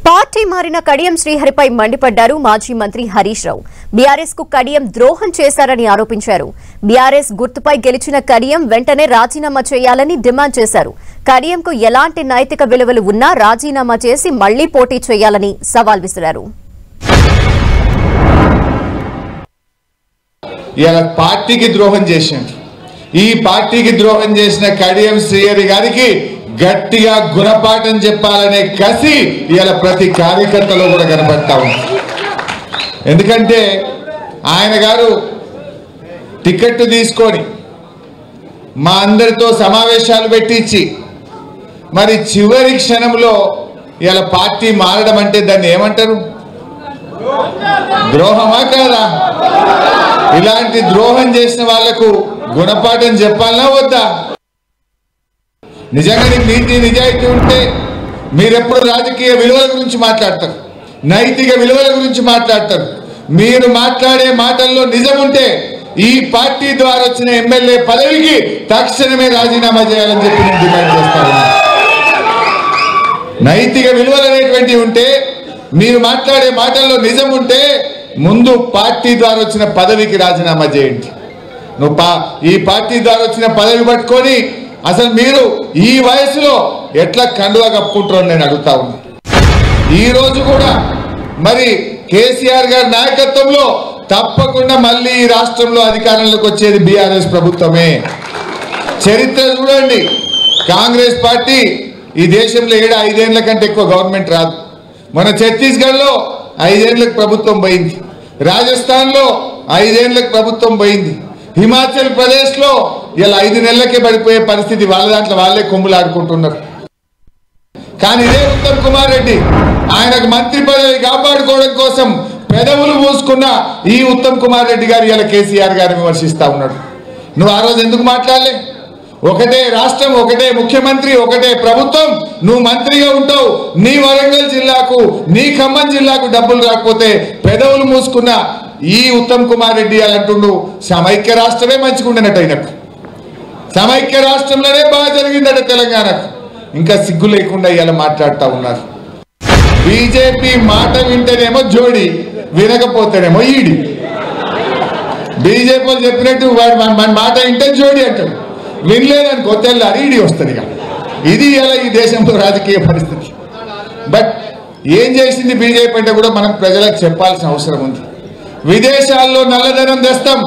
Party మారిన కడియం శ్రీహరిపై మండిపడ్డారు మాజీ మంత్రి హరీష్ రావు. బీఆర్ఎస్ కు కడియం ద్రోహం చేశారని ఆరోపించారు. బీఆర్ఎస్ గుర్తుపై గెలిచిన కడియం వెంటనే రాజీనామా చేయాలని డిమాండ్ చేశారు. కడియంకు ఎలాంటి నైతిక విలువలు ఉన్నా రాజీనామా చేసి మళ్లీ పోటీ చేయాలని సవాల్ విసిరారు. పార్టీకి ద్రోహం చేశారు. ఈ పార్టీకి ద్రోహం చేసిన కడియం శ్రీహరి గారికి గట్టిగా గుణపాఠం చెప్పాలనే కసి ఇలా ప్రతి కార్యకర్తలో కూడా కనబడతా ఉంది. ఎందుకంటే ఆయన గారు టికెట్ తీసుకొని మా అందరితో సమావేశాలు పెట్టించి మరి చివరి క్షణంలో ఇలా పార్టీ మారడం అంటే దాన్ని ఏమంటారు? ద్రోహమా కాదా? ఇలాంటి ద్రోహం చేసిన వాళ్లకు గుణపాఠం చెప్పాలనా వద్దా? నిజంగా నీతి నిజాయితీ ఉంటే మీరెప్పుడు రాజకీయ విలువల గురించి మాట్లాడతారు, నైతిక విలువల గురించి మాట్లాడతారు. మీరు మాట్లాడే మాటల్లో నిజం ఉంటే ఈ పార్టీ ద్వారా వచ్చిన ఎమ్మెల్యే పదవికి తక్షణమే రాజీనామా చేయాలని చెప్పి నేను డిమాండ్ చేస్తాను. నైతిక విలువలు అనేటువంటివి ఉంటే, మీరు మాట్లాడే మాటల్లో నిజం ఉంటే ముందు పార్టీ ద్వారా వచ్చిన పదవికి రాజీనామా చేయండి. ఈ పార్టీ ద్వారా వచ్చిన పదవి పట్టుకొని అసలు మీరు ఈ వయసులో ఎట్లా కండువా కప్పుకుంటారని నేను అడుగుతా ఉన్నా. ఈ రోజు కూడా మరి కేసీఆర్ గారి నాయకత్వంలో తప్పకుండా మళ్ళీ ఈ రాష్ట్రంలో అధికారంలోకి వచ్చేది బీఆర్ఎస్ ప్రభుత్వమే. చరిత్ర చూడండి, కాంగ్రెస్ పార్టీ ఈ దేశంలో 5 ఏళ్ల కంటే ఎక్కువ గవర్నమెంట్ రాదు. మన ఛత్తీస్గఢ్లో 5 ఏళ్లకు ప్రభుత్వం పోయింది, రాజస్థాన్లో 5 ఏళ్లకు ప్రభుత్వం పోయింది, హిమాచల్ ప్రదేశ్ లో ఇలా 5 నెలలకే పడిపోయే పరిస్థితి. వాళ్ళ దాంట్లో వాళ్ళే కొమ్ములాడుకుంటున్నారు. కానీ ఇదే ఉత్తమ్ కుమార్ రెడ్డి ఆయనకు మంత్రి పదవి కాపాడుకోవడం కోసం పెదవులు మూసుకున్న ఈ ఉత్తమ్ కుమార్ రెడ్డి గారు ఇలా కేసీఆర్ గారిని విమర్శిస్తా ఉన్నాడు. నువ్వు ఆ రోజు ఎందుకు మాట్లాడలే? ఒకటే రాష్ట్రం, ఒకటే ముఖ్యమంత్రి, ఒకటే ప్రభుత్వం, నువ్వు మంత్రిగా ఉంటావు. నీ వరంగల్ జిల్లాకు, నీ ఖమ్మం జిల్లాకు డబ్బులు రాకపోతే పెదవులు మూసుకున్న ఈ ఉత్తమ్ కుమార్ రెడ్డి అంటుండు సమైక్య రాష్ట్రమే మంచిగుండనట్టు అయినట్టు, సమైక్య రాష్ట్రంలోనే బాగా జరిగిందట తెలంగాణకు. ఇంకా సిగ్గు లేకుండా ఇలా మాట్లాడుతూ ఉన్నారు. బీజేపీ మాట వింటేనేమో జోడి, వినకపోతేనేమో ఈడి. బీజేపీ వాళ్ళు చెప్పినట్టు మన మాట వింటే జోడి అంటాడు, వినలేదనుకో తెల్లారి ఈడి వస్తుంది. ఇది ఇలా ఈ దేశంలో రాజకీయ పరిస్థితి. బట్ ఏం చేసింది బీజేపీ అంటే కూడా మనం ప్రజలకు చెప్పాల్సిన అవసరం ఉంది. విదేశాల్లో నల్లధనం తెస్తాం,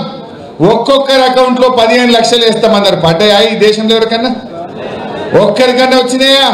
ఒక్కొక్కరి అకౌంట్లో 15 లక్షలు వేస్తామన్నారు. పడ్డాయా ఈ దేశంలో? ఎవరికన్నా ఒక్కరికన్నా వచ్చినాయా?